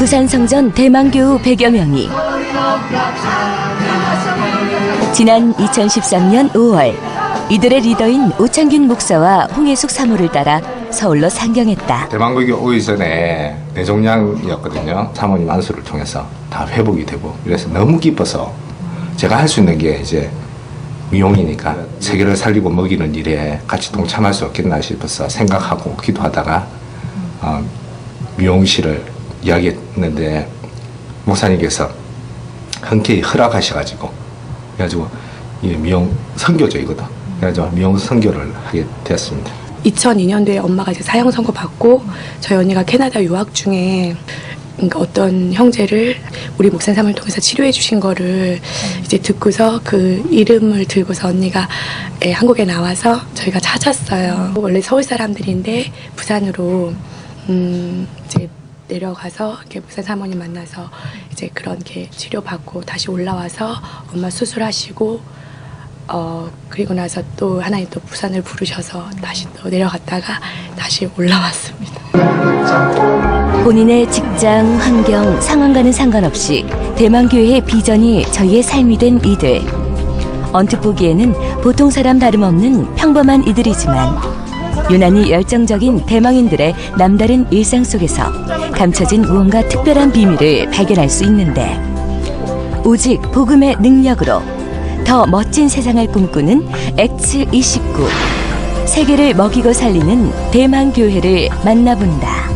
부산 성전 대망교우 100여 명이 지난 2013년 5월 이들의 리더인 오창균 목사와 홍혜숙 사모를 따라 서울로 상경했다. 대망교회 오기 전에 뇌종양이었거든요. 사모님 안수를 통해서 다 회복이 되고, 그래서 너무 기뻐서 제가 할 수 있는 게 이제 미용이니까 세계를 살리고 먹이는 일에 같이 동참할 수 없겠나 싶어서 생각하고 기도하다가 미용실을 이야기했는데 목사님께서 흔쾌히 허락하셔가지고, 그래가지고 이 미용 선교조이거든. 그래가지고 미용 선교를 하게 되었습니다. 2002년도에 엄마가 이제 사형 선고 받고 저희 언니가 캐나다 유학 중에 그러니까 어떤 형제를 우리 목사님을 통해서 치료해 주신 거를 이제 듣고서 그 이름을 들고서 언니가 한국에 나와서 저희가 찾았어요. 원래 서울 사람들인데 부산으로 이제 내려가서 이렇게 목사 사모님 만나서 이제 그런 게 치료받고 다시 올라와서 엄마 수술하시고 그리고 나서 또 하나님 또 부산을 부르셔서 다시 또 내려갔다가 다시 올라왔습니다. 본인의 직장, 환경, 상황과는 상관없이 대망교회의 비전이 저희의 삶이 된 이들. 언뜻 보기에는 보통 사람 다름없는 평범한 이들이지만 유난히 열정적인 대망인들의 남다른 일상 속에서 감춰진 무언가 특별한 비밀을 발견할 수 있는데, 오직 복음의 능력으로 더 멋진 세상을 꿈꾸는 X29, 세계를 먹이고 살리는 대망교회를 만나본다.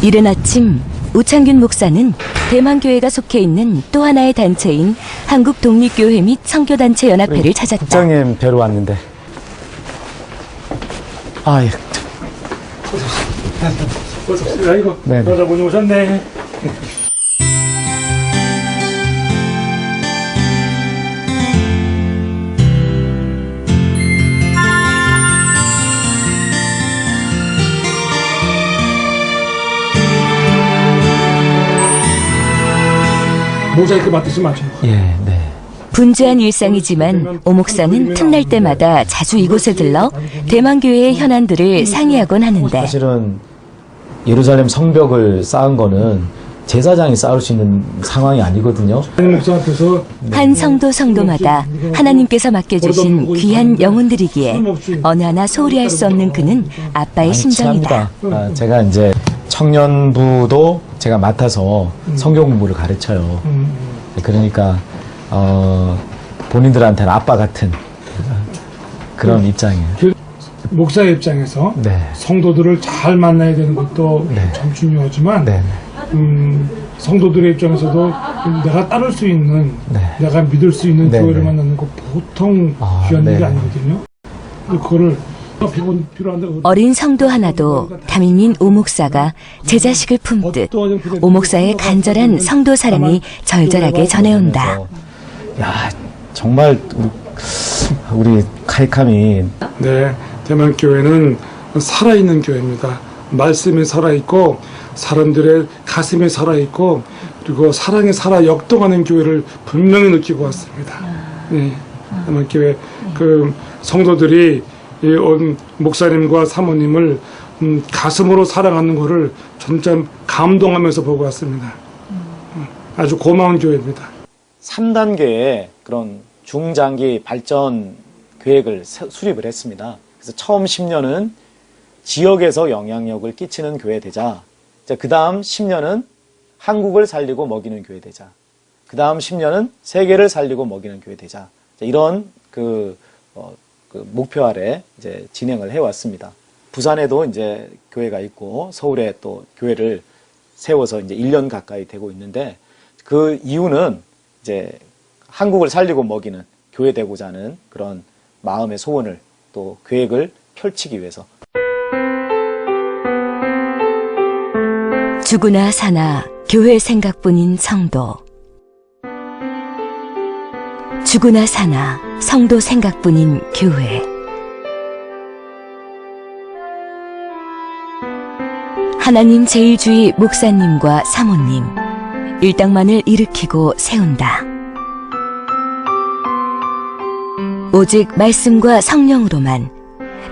이른 아침 오창균 목사는 대망교회가 속해 있는 또 하나의 단체인 한국독립교회 및 선교단체연합회를 찾았다. 국장님 뵈러 왔는데. 아, 예. 아이고, 여자분이 오셨네. 모자이크 맡으시면 맞죠? 예, 네. 분주한 일상이지만 오 목사는 틈날 때마다 자주 이곳에 들러 대망교회의 현안들을 상의하곤 하는데, 사실은 예루살렘 성벽을 쌓은 거는 제사장이 쌓을 수 있는 상황이 아니거든요. 한 성도마다 하나님께서 맡겨주신 귀한 영혼들이기에 어느 하나 소홀히 할 수 없는 그는 아빠의 심정이다. 제가 이제 청년부도 제가 맡아서 성경 공부를 가르쳐요. 그러니까 본인들한테는 아빠 같은 그런 입장이에요. 목사의 입장에서 네. 성도들을 잘 만나야 되는 것도 참 중요하지만 네. 성도들의 입장에서도 내가 따를 수 있는, 내가 믿을 수 있는 교회를 만나는 거 보통 귀한 일이 아니거든요. 그거를 필요한데 어린 성도 하나도 담임인 오 목사가 제 자식을 품듯 오 목사의 간절한 성도 사랑이 절절하게 전해온다. 야, 정말 우리 카이캄이 네, 대만교회는 살아있는 교회입니다. 말씀이 살아있고 사람들의 가슴이 살아있고 그리고 사랑이 살아 역동하는 교회를 분명히 느끼고 왔습니다. 네, 대만교회 그 성도들이 온 목사님과 사모님을 가슴으로 사랑하는 것을 진짜 감동하면서 보고 왔습니다. 아주 고마운 교회입니다. 3단계의 그런 중장기 발전 계획을 수립을 했습니다. 그래서 처음 10년은 지역에서 영향력을 끼치는 교회 되자. 그 다음 10년은 한국을 살리고 먹이는 교회 되자. 그 다음 10년은 세계를 살리고 먹이는 교회 되자. 이런 그 목표 아래 이제 진행을 해왔습니다. 부산에도 이제 교회가 있고 서울에 또 교회를 세워서 이제 1년 가까이 되고 있는데, 그 이유는 이제 한국을 살리고 먹이는 교회 되고자 하는 그런 마음의 소원을 또 계획을 펼치기 위해서. 죽으나 사나 교회 생각뿐인 성도. 죽으나 사나 성도 생각뿐인 교회. 하나님 제일주의 목사님과 사모님, 일당만을 일으키고 세운다. 오직 말씀과 성령으로만,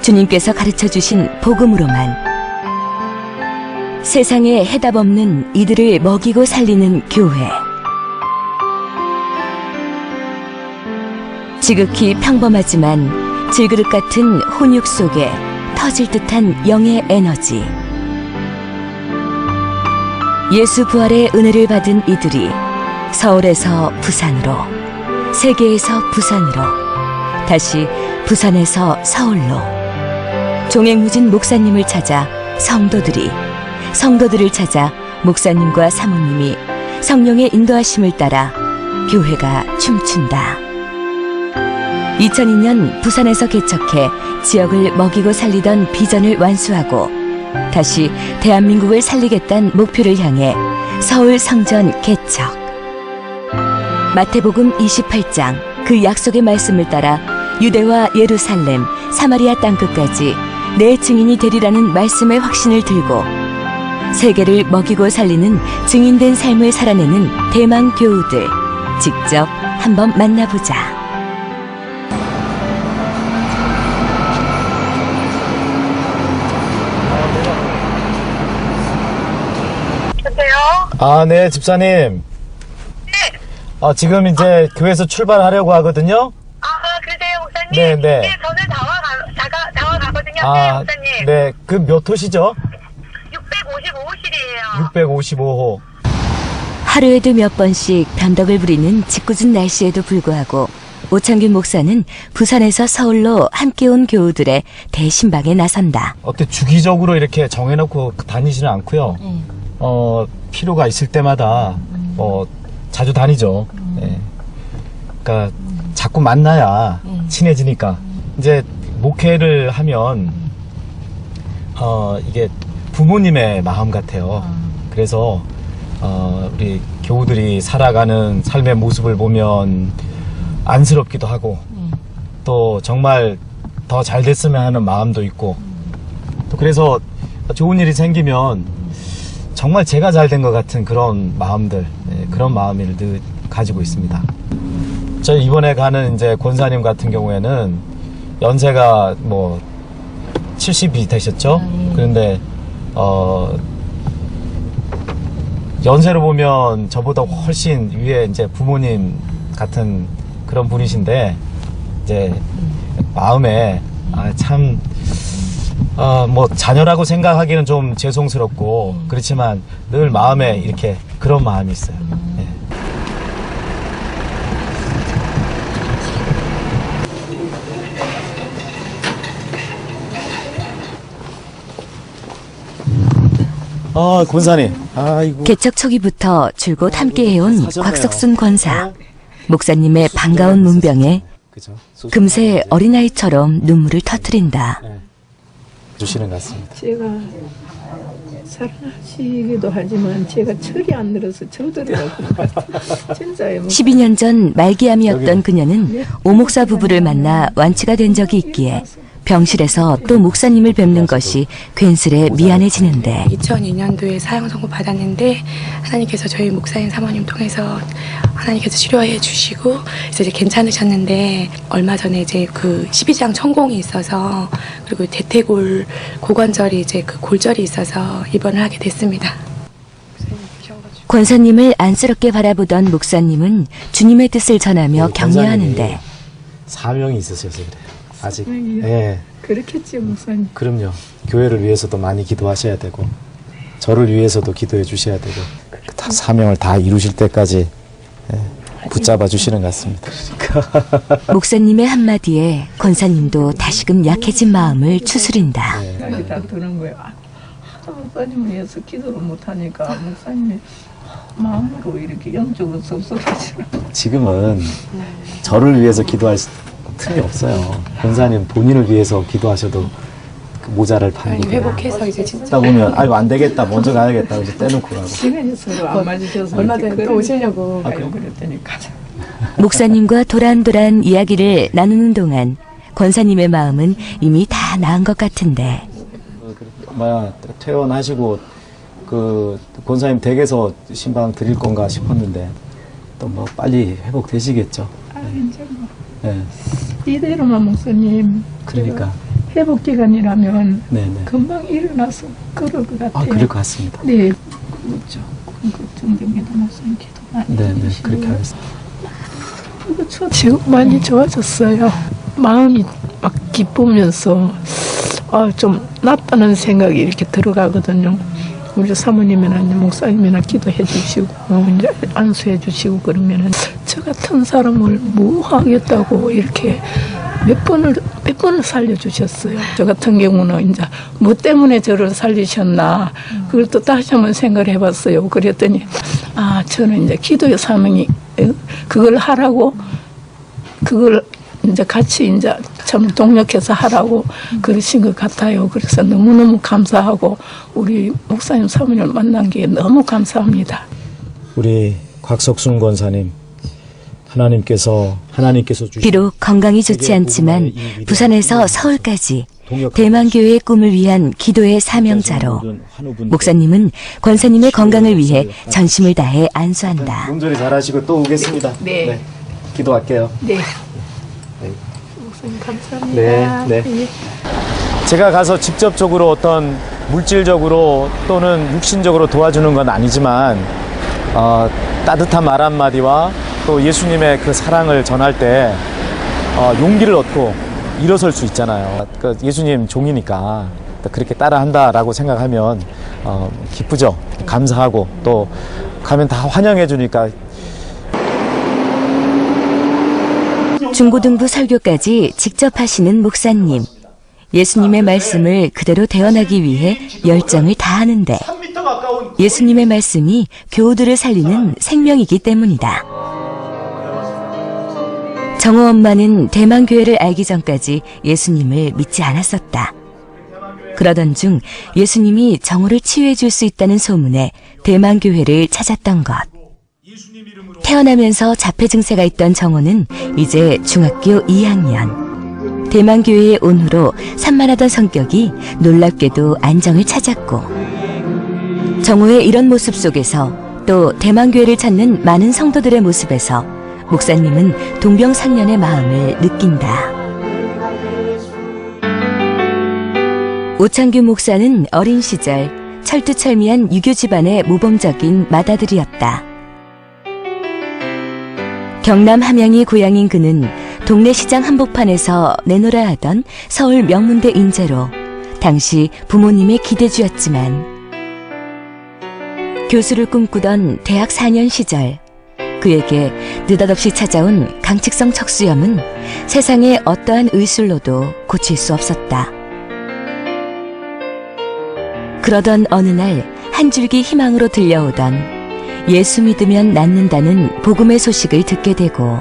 주님께서 가르쳐 주신 복음으로만 세상에 해답 없는 이들을 먹이고 살리는 교회. 지극히 평범하지만 질그릇 같은 혼육 속에 터질 듯한 영의 에너지. 예수 부활의 은혜를 받은 이들이 서울에서 부산으로, 세계에서 부산으로, 다시 부산에서 서울로 종횡무진 목사님을 찾아 성도들을 찾아 목사님과 사모님이 성령의 인도하심을 따라 교회가 춤춘다. 2002년 부산에서 개척해 지역을 먹이고 살리던 비전을 완수하고 다시 대한민국을 살리겠다는 목표를 향해 서울 성전 개척. 마태복음 28장 그 약속의 말씀을 따라 유대와 예루살렘, 사마리아 땅끝까지 내 증인이 되리라는 말씀의 확신을 들고 세계를 먹이고 살리는 증인된 삶을 살아내는 대망 교우들, 직접 한번 만나보자. 아, 네, 집사님. 네. 지금 이제 교회에서 출발하려고 하거든요. 그러세요, 목사님? 네, 네. 네, 저는 다와 가거든요. 네, 목사님. 네, 그 몇 호시죠? 655호실이에요. 655호. 하루에도 몇 번씩 변덕을 부리는 짓궂은 날씨에도 불구하고 오창균 목사는 부산에서 서울로 함께 온 교우들의 대신방에 나선다. 어때 주기적으로 이렇게 정해놓고 다니지는 않고요. 필요가 있을 때마다 자주 다니죠. 네. 그러니까 자꾸 만나야 친해지니까. 이제 목회를 하면 이게 부모님의 마음 같아요. 그래서 우리 교우들이 살아가는 삶의 모습을 보면 안쓰럽기도 하고 또 정말 더 잘 됐으면 하는 마음도 있고 또 그래서 좋은 일이 생기면 정말 제가 잘 된 것 같은 그런 마음들, 그런 마음을 늘 가지고 있습니다. 저희 이번에 가는 이제 권사님 같은 경우에는 연세가 뭐 70이 되셨죠? 그런데 연세로 보면 저보다 훨씬 위에 이제 부모님 같은 그런 분이신데 이제 마음에 참 뭐 자녀라고 생각하기는 좀 죄송스럽고 그렇지만 늘 마음에 이렇게 그런 마음이 있어요. 네. 권사님. 아이고. 개척 초기부터 줄곧 함께해온 곽석순 권사. 목사님의 반가운 문병에 금세 어린아이처럼 눈물을 터뜨린다. 주시는 것 같습니다. 제가 사랑하시기도 하지만 제가 철이 안 들어서 저더라고요. 진짜요. 12년 전 말기암이었던 그녀는 오목사 부부를 만나 완치가 된 적이 있기에 병실에서 또 목사님을 뵙는 것이 괜스레 미안해지는데 2002년도에 사형 선고 받았는데 하나님께서 저희 목사님 사모님 통해서 하나님께서 치료해 주시고 이제 괜찮으셨는데 얼마 전에 이제 그 12장 천공이 있어서 그리고 대퇴골 고관절이 이제 그 골절이 있어서 입원을 하게 됐습니다. 권사님을 안쓰럽게 바라보던 목사님은 주님의 뜻을 전하며 격려하는데 사명이 있으셔서 그래요. 아직. 사명이요? 예. 그렇겠죠, 목사님. 그럼요. 교회를 위해서도 많이 기도하셔야 되고 저를 위해서도 기도해 주셔야 되고 다 사명을 다 이루실 때까지 붙잡아 주시는 것 같습니다. 목사님의 한마디에 권사님도 다시금 약해진 마음을 추스린다. 생각이 다 드는 거예요. 목사님을 위해서 기도를 못하니까 목사님이 마음으로 이렇게 영적으로 섭섭하시나. 지금은 저를 위해서 기도할 틈이 없어요. 권사님 본인을 위해서 기도하셔도 그 모자를 파니까. 회복해서 이제 진짜 다 보면 아이고 안 되겠다 먼저 가야겠다 이제 떼놓고 가고. 시간이 서로 안 맞으셔서 얼마 전에 또 오시려고 그랬더니 가자. 목사님과 도란도란 이야기를 나누는 동안 권사님의 마음은 이미 다 나은 것 같은데 퇴원하시고 그 권사님 댁에서 신방 드릴 건가 싶었는데 또 뭐 빨리 회복되시겠죠. 이제 뭐 네. 이대로만 목사님 그러니까. 회복 기간이라면 네네. 금방 일어나서 그럴 것 같아요. 아, 그럴 것 같습니다. 네, 그렇죠. 그 정경에도 목사님 기도 많이 네네. 해주시고요. 그렇게 하겠습니다. 그렇죠. 지금 많이 좋아졌어요. 마음이 막 기쁘면서 좀 낫다는 생각이 이렇게 들어가거든요. 우리 사모님이나 목사님이나 기도해 주시고 이제 안수해 주시고 그러면은 저 같은 사람을 뭐 하겠다고 이렇게 몇 번을 살려주셨어요. 저 같은 경우는 이제 뭐 때문에 저를 살리셨나 그걸 또 다시 한번 생각을 해봤어요. 그랬더니 저는 이제 기도의 사명이 그걸 하라고 그걸 이제 같이 이제 참 동력해서 하라고 그러신 것 같아요. 그래서 너무너무 감사하고 우리 목사님 사모님을 만난 게 너무 감사합니다. 우리 곽석순 권사님, 하나님께서 주신 비록 건강이 좋지 않지만 부산에서 서울까지 대만교회의 꿈을 위한 기도의 사명자로 목사님은 권사님의 건강을 위해 전심을 다해 안수한다. 몸조리 잘하시고 또 오겠습니다. 네. 기도할게요. 네. 목사님 감사합니다. 네. 제가 가서 직접적으로 어떤 물질적으로 또는 육신적으로 도와주는 건 아니지만 따뜻한 말 한마디와 또 예수님의 그 사랑을 전할 때 용기를 얻고 일어설 수 있잖아요. 그 예수님 종이니까 그렇게 따라한다라고 생각하면 기쁘죠. 감사하고 또 가면 다 환영해 주니까. 중고등부 설교까지 직접 하시는 목사님. 예수님의 말씀을 그대로 대언하기 위해 열정을 다하는데 예수님의 말씀이 교우들을 살리는 생명이기 때문이다. 정호 엄마는 대만교회를 알기 전까지 예수님을 믿지 않았었다. 그러던 중 예수님이 정호를 치유해 줄 수 있다는 소문에 대만교회를 찾았던 것. 태어나면서 자폐 증세가 있던 정호는 이제 중학교 2학년. 대만교회에 온 후로 산만하던 성격이 놀랍게도 안정을 찾았고 정호의 이런 모습 속에서 또 대만교회를 찾는 많은 성도들의 모습에서 목사님은 동병상련의 마음을 느낀다. 오창규 목사는 어린 시절 철두철미한 유교 집안의 모범적인 맏아들이었다. 경남 함양이 고향인 그는 동네 시장 한복판에서 내노라 하던 서울 명문대 인재로 당시 부모님의 기대주였지만 교수를 꿈꾸던 대학 4년 시절 그에게 느닷없이 찾아온 강직성 척수염은 세상의 어떠한 의술로도 고칠 수 없었다. 그러던 어느 날 한 줄기 희망으로 들려오던 예수 믿으면 낫는다는 복음의 소식을 듣게 되고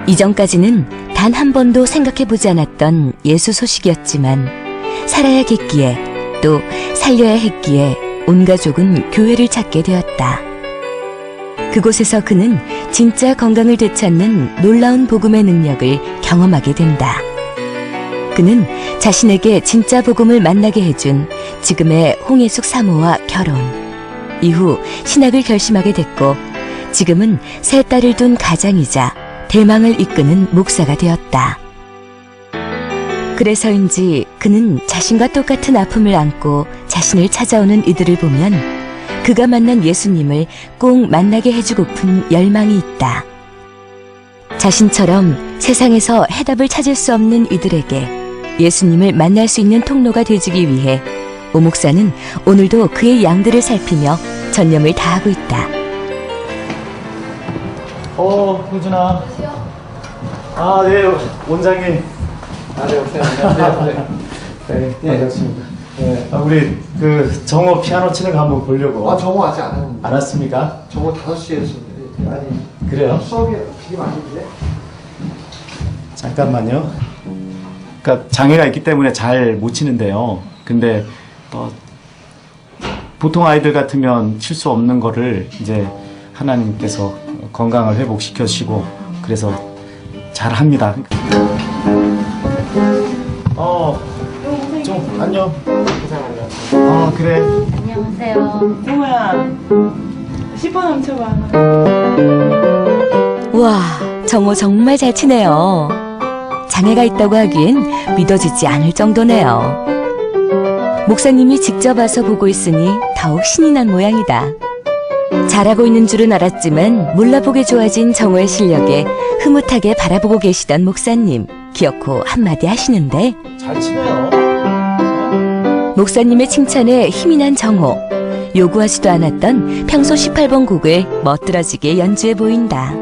이전까지는 단 한 번도 생각해보지 않았던 예수 소식이었지만 살아야겠기에 또 살려야 했기에 온 가족은 교회를 찾게 되었다. 그곳에서 그는 진짜 건강을 되찾는 놀라운 복음의 능력을 경험하게 된다. 그는 자신에게 진짜 복음을 만나게 해준 지금의 홍혜숙 사모와 결혼, 이후 신학을 결심하게 됐고 지금은 세 딸을 둔 가장이자 대망을 이끄는 목사가 되었다. 그래서인지 그는 자신과 똑같은 아픔을 안고 자신을 찾아오는 이들을 보면 그가 만난 예수님을 꼭 만나게 해주고픈 열망이 있다. 자신처럼 세상에서 해답을 찾을 수 없는 이들에게 예수님을 만날 수 있는 통로가 되주기 위해 오 목사는 오늘도 그의 양들을 살피며 전념을 다하고 있다. 효준아. 네, 원장님. 네, 안녕하세요. 네, 반갑습니다. 네, 우리 그 정호 피아노 치는 거 한번 보려고. 정호 아직 안 했는데. 안 왔습니까? 정호 5시에 했는데. 아니, 그래요? 수업이 지금 아닌데? 잠깐만요. 그러니까 장애가 있기 때문에 잘 못 치는데요. 근데 보통 아이들 같으면 칠 수 없는 거를 이제 하나님께서 건강을 회복시켜 주시고 그래서 잘 합니다. 좀 안녕. 그래. 안녕하세요. 정호야, 10번 넘쳐봐. 와, 정호 정말 잘 치네요. 장애가 있다고 하기엔 믿어지지 않을 정도네요. 목사님이 직접 와서 보고 있으니 더욱 신이 난 모양이다. 잘하고 있는 줄은 알았지만 몰라보게 좋아진 정호의 실력에 흐뭇하게 바라보고 계시던 목사님. 기어코 한마디 하시는데 잘 치네요. 목사님의 칭찬에 힘이 난 정호. 요구하지도 않았던 평소 18번 곡을 멋들어지게 연주해 보인다.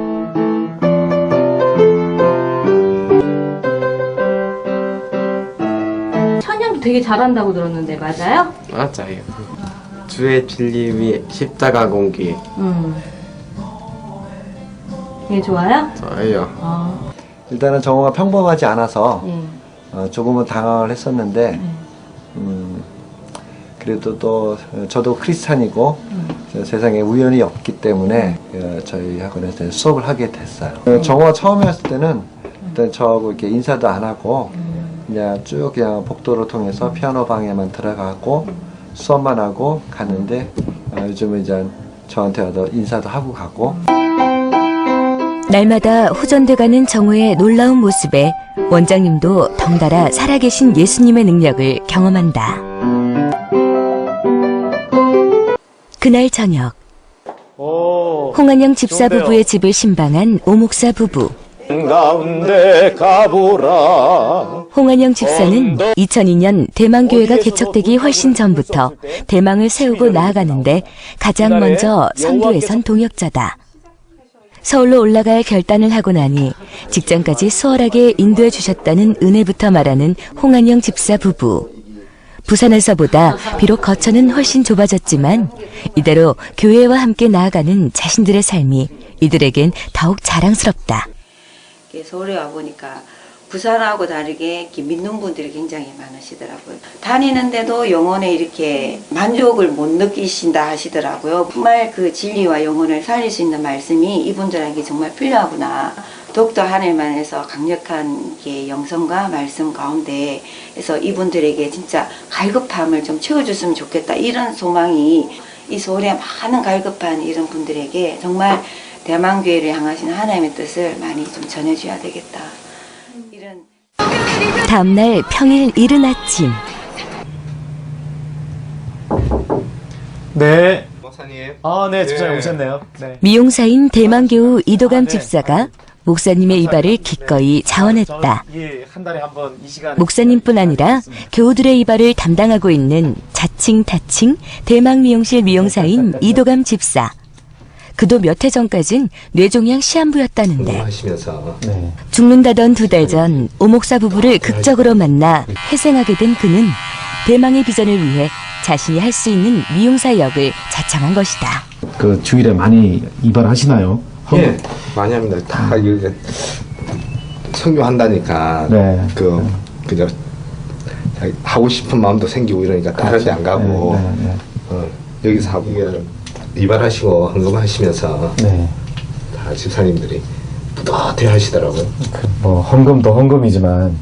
찬양도 되게 잘한다고 들었는데 맞아요? 맞아요. 주의 진리 위에 십자가 공기. 되게 좋아요? 저예요. 일단은 정호가 평범하지 않아서 조금은 당황을 했었는데 그래도 또 저도 크리스찬이고 세상에 우연이 없기 때문에 저희 학원에서 수업을 하게 됐어요. 정호가 처음에 왔을 때는 일단 저하고 이렇게 인사도 안 하고 그냥 쭉 그냥 복도를 통해서 피아노 방에만 들어가고 수업만 하고 갔는데 요즘은 이제 저한테 와서 인사도 하고 가고. 날마다 호전돼가는 정호의 놀라운 모습에 원장님도 덩달아 살아계신 예수님의 능력을 경험한다. 그날 저녁 홍한영 집사 좋은데요. 부부의 집을 신방한 오목사 부부. 가운데 가보라. 홍한영 집사는 2002년 대망교회가 개척되기 훨씬 전부터 대망을 세우고 나아가는데 가장 먼저 선교에 선 동역자다. 서울로 올라갈 결단을 하고 나니 직장까지 수월하게 인도해 주셨다는 은혜부터 말하는 홍한영 집사 부부. 부산에서보다 비록 거처는 훨씬 좁아졌지만 이대로 교회와 함께 나아가는 자신들의 삶이 이들에겐 더욱 자랑스럽다. 서울에 와보니까 부산하고 다르게 이렇게 믿는 분들이 굉장히 많으시더라고요. 다니는데도 영혼에 이렇게 만족을 못 느끼신다 하시더라고요. 정말 그 진리와 영혼을 살릴 수 있는 말씀이 이분들에게 정말 필요하구나. 더욱더 하늘만에서 강력한 영성과 말씀 가운데 에서 이분들에게 진짜 갈급함을 좀 채워줬으면 좋겠다. 이런 소망이 이 서울에 많은 갈급한 이런 분들에게 정말 대망교회를 향하시는 하나님의 뜻을 많이 좀 전해줘야 되겠다. 이런. 다음날 평일 이른 아침. 네. 목사님. 네, 집사님 오셨네요. 네. 미용사인 대망교우 이도감 집사가 목사님의 이발을 기꺼이 자원했다. 한 달에 한 번 이 시간. 목사님뿐 아니라 교우들의 이발을 담당하고 있는 자칭 타칭 대망 미용실 미용사인 이도감 집사. 그도 몇 해 전까진 뇌종양 시한부였다는데 하시면서 죽는다던 2달 전 오목사 부부를 극적으로 만나 회생하게 된 그는 대망의 비전을 위해 자신이 할 수 있는 미용사 역을 자청한 것이다. 그 주일에 많이 이발하시나요? 예, 많이 합니다. 다 이게 선교한다니까 네. 그냥 하고 싶은 마음도 생기고 이러니까 다른 데 안 가고 여기서 하고 이발하시고 헌금하시면서 다 집사님들이 뿌듯해 하시더라고요. 뭐 헌금도 헌금이지만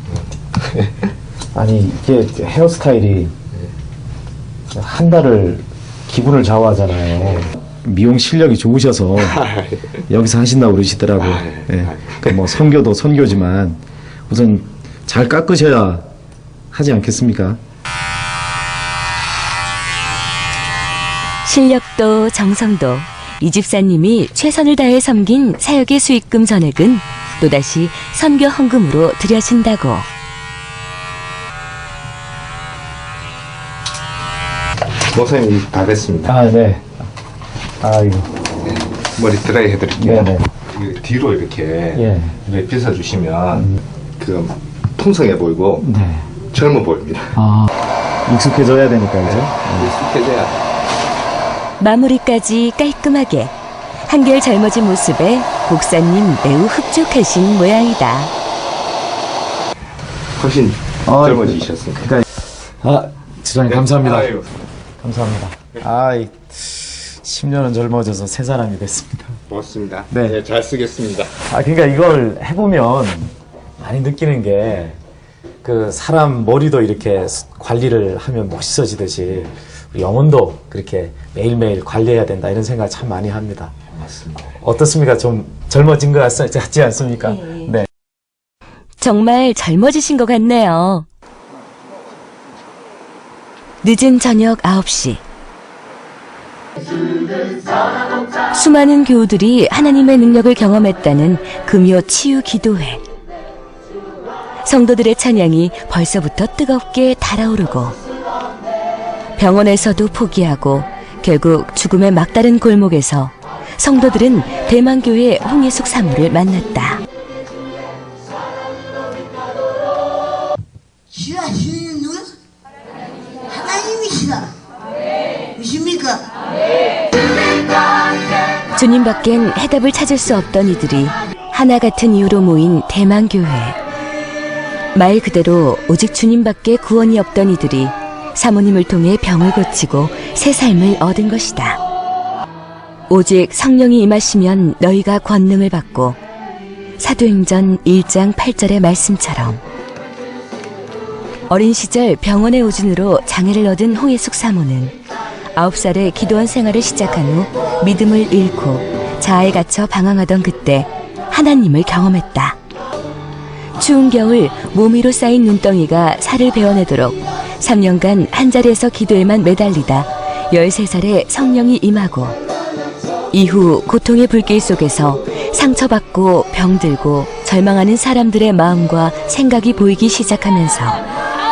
아니 이게 헤어스타일이 한 달을 기분을 좌우하잖아요. 미용 실력이 좋으셔서 여기서 하신다고 그러시더라고요. 그 뭐 선교도 선교지만 우선 잘 깎으셔야 하지 않겠습니까? 실력도 정성도 이 집사님이 최선을 다해 섬긴 사역의 수익금 전액은 또다시 선교 헌금으로 드려진다고. 목사님 다 됐습니다. 네. 이거. 머리 드라이 해드릴게요. 네네. 뒤로 이렇게 빗어주시면 그 풍성해 보이고 젊어 보입니다. 익숙해져야 되니까 이제. 익숙해져야. 마무리까지 깔끔하게 한결 젊어진 모습에 목사님 매우 흡족하신 모양이다. 훨씬 젊어지셨습니다. 지사님 감사합니다. 아유. 감사합니다. 10년은 젊어져서 새 사람이 됐습니다. 고맙습니다. 네. 잘 쓰겠습니다. 그러니까 이걸 해보면 많이 느끼는 게 그 사람 머리도 이렇게 관리를 하면 멋있어지듯이 우리 영혼도 그렇게 매일매일 관리해야 된다 이런 생각을 참 많이 합니다. 맞습니다. 어떻습니까? 좀 젊어진 것 같지 않습니까? 네. 정말 젊어지신 것 같네요. 늦은 저녁 9시. 수많은 교우들이 하나님의 능력을 경험했다는 금요 치유 기도회. 성도들의 찬양이 벌써부터 뜨겁게 달아오르고 병원에서도 포기하고 결국 죽음의 막다른 골목에서 성도들은 대만교회 홍예숙 사모를 만났다. 주여 주님 누구? 하나님이시다. 믿습니까? 주님 밖엔 해답을 찾을 수 없던 이들이 하나 같은 이유로 모인 대만교회. 말 그대로 오직 주님밖에 구원이 없던 이들이 사모님을 통해 병을 고치고 새 삶을 얻은 것이다. 오직 성령이 임하시면 너희가 권능을 받고, 사도행전 1장 8절의 말씀처럼. 어린 시절 병원의 오진으로 장애를 얻은 홍예숙 사모는 9살에 기도원 생활을 시작한 후 믿음을 잃고 자아에 갇혀 방황하던 그때 하나님을 경험했다. 추운 겨울 몸 위로 쌓인 눈덩이가 살을 베어내도록 3년간 한 자리에서 기도에만 매달리다 13살에 성령이 임하고, 이후 고통의 불길 속에서 상처받고 병들고 절망하는 사람들의 마음과 생각이 보이기 시작하면서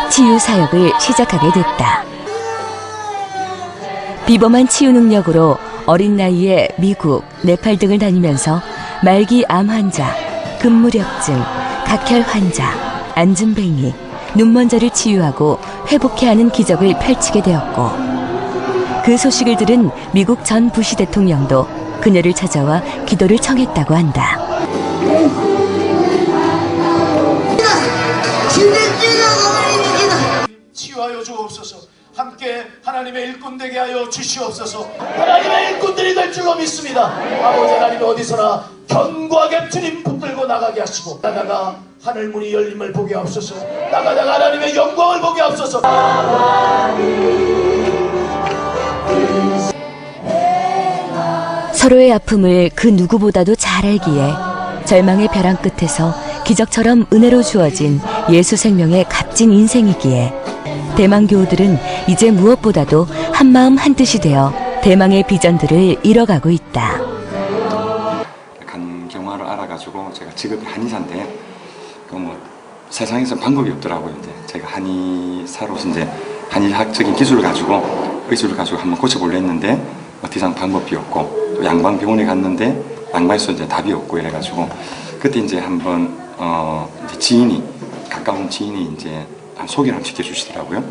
치유 사역을 시작하게 됐다. 비범한 치유 능력으로 어린 나이에 미국, 네팔 등을 다니면서 말기 암 환자, 근무력증, 각혈 환자, 안진뱅이, 눈먼저를 치유하고 회복해 하는 기적을 펼치게 되었고, 그 소식을 들은 미국 전 부시 대통령도 그녀를 찾아와 기도를 청했다고 한다. 치유하여 주옵소서. 함께 하나님의 일꾼 되게 하여 주시옵소서. 하나님의 일꾼들이 될 줄로 믿습니다. 아버지 하나님, 어디서나 견고하게 주님 붙들고 나가게 하시고, 나가가 하늘 문이 열림을 보게 하옵소서. 나가다가 하나님의 영광을 보게 하옵소서. 서로의 아픔을 그 누구보다도 잘 알기에 절망의 벼랑 끝에서 기적처럼 은혜로 주어진 예수 생명의 값진 인생이기에 대망 교우들은 이제 무엇보다도 한마음 한뜻이 되어 대망의 비전들을 이뤄가고 있다. 간경화를 알아가지고 제가 직업이 한의사인데 세상에서 방법이 없더라고요. 이제 제가 한의사로서 이제 한의학적인 기술을 가지고 의술을 가지고 한번 고쳐보려 했는데 더 이상 방법이 없고, 또 양방병원에 갔는데 양방에서 이제 답이 없고 이래가지고, 그때 이제 한번 이제 가까운 지인이 이제 소개를 한번 시켜주시더라고요.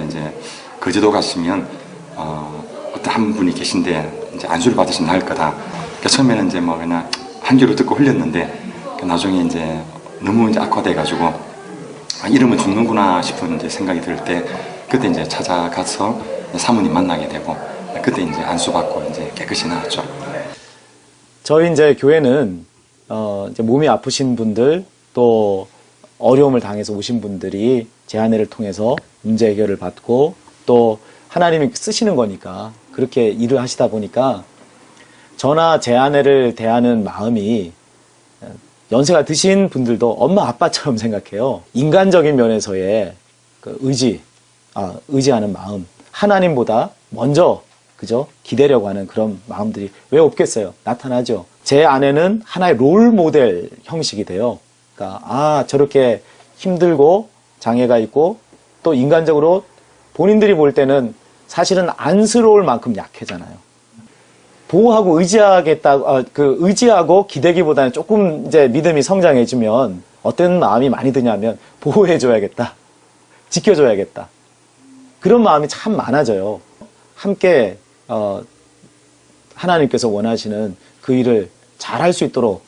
이제 거제도 갔으면 어떤 한 분이 계신데 이제 안수를 받으시면 나을 거다. 그러니까 처음에는 이제 그냥 한 귀로 듣고 흘렸는데, 나중에 이제 너무 이제 악화돼가지고 이러면 죽는구나 싶은 이제 생각이 들 때, 그때 이제 찾아가서 사모님 만나게 되고, 그때 이제 안수 받고 이제 깨끗이 나았죠. 저희 이제 교회는 이제 몸이 아프신 분들, 또 어려움을 당해서 오신 분들이 제안회를 통해서 문제 해결을 받고, 또 하나님이 쓰시는 거니까 그렇게 일을 하시다 보니까 저나 제안회를 대하는 마음이 연세가 드신 분들도 엄마 아빠처럼 생각해요. 인간적인 면에서의 그 의지하는 마음, 하나님보다 먼저 그죠? 기대려고 하는 그런 마음들이 왜 없겠어요? 나타나죠. 제 아내는 하나의 롤 모델 형식이 돼요. 그러니까 저렇게 힘들고 장애가 있고, 또 인간적으로 본인들이 볼 때는 사실은 안쓰러울 만큼 약해잖아요. 보호하고 의지하고 기대기보다는 조금 이제 믿음이 성장해지면 어떤 마음이 많이 드냐면, 보호해줘야겠다, 지켜줘야겠다, 그런 마음이 참 많아져요. 함께 하나님께서 원하시는 그 일을 잘 할 수 있도록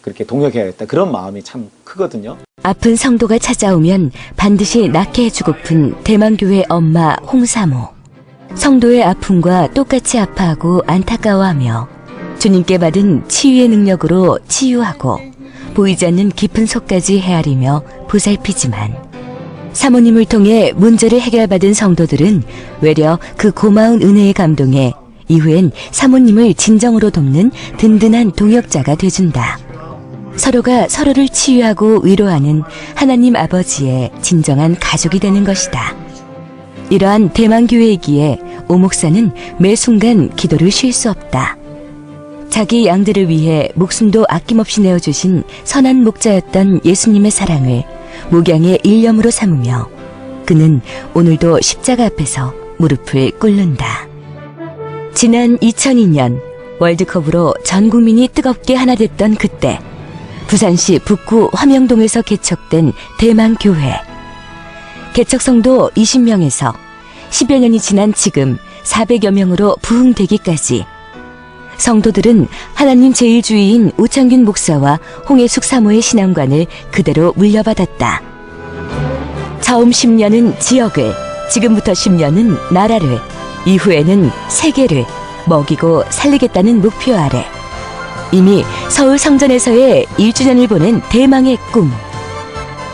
그렇게 동역해야겠다, 그런 마음이 참 크거든요. 아픈 성도가 찾아오면 반드시 낫게 해주고픈 대만교회 엄마 홍사모. 성도의 아픔과 똑같이 아파하고 안타까워하며 주님께 받은 치유의 능력으로 치유하고, 보이지 않는 깊은 속까지 헤아리며 보살피지만, 사모님을 통해 문제를 해결받은 성도들은 외려 그 고마운 은혜의 감동에 이후엔 사모님을 진정으로 돕는 든든한 동역자가 돼준다. 서로가 서로를 치유하고 위로하는 하나님 아버지의 진정한 가족이 되는 것이다. 이러한 대만교회이기에 오 목사는 매 순간 기도를 쉴 수 없다. 자기 양들을 위해 목숨도 아낌없이 내어주신 선한 목자였던 예수님의 사랑을 목양의 일념으로 삼으며 그는 오늘도 십자가 앞에서 무릎을 꿇는다. 지난 2002년 월드컵으로 전 국민이 뜨겁게 하나 됐던 그때 부산시 북구 화명동에서 개척된 대만교회. 개척성도 20명에서 10여 년이 지난 지금 400여 명으로 부흥되기까지 성도들은 하나님 제1주의인 우창균 목사와 홍혜숙 사모의 신앙관을 그대로 물려받았다. 처음 10년은 지역을, 지금부터 10년은 나라를, 이후에는 세계를 먹이고 살리겠다는 목표 아래 이미 서울 성전에서의 1주년을 보낸 대망의 꿈.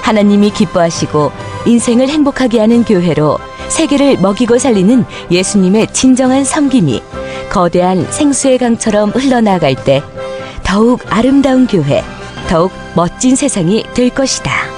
하나님이 기뻐하시고 인생을 행복하게 하는 교회로 세계를 먹이고 살리는 예수님의 진정한 섬김이 거대한 생수의 강처럼 흘러나갈 때 더욱 아름다운 교회, 더욱 멋진 세상이 될 것이다.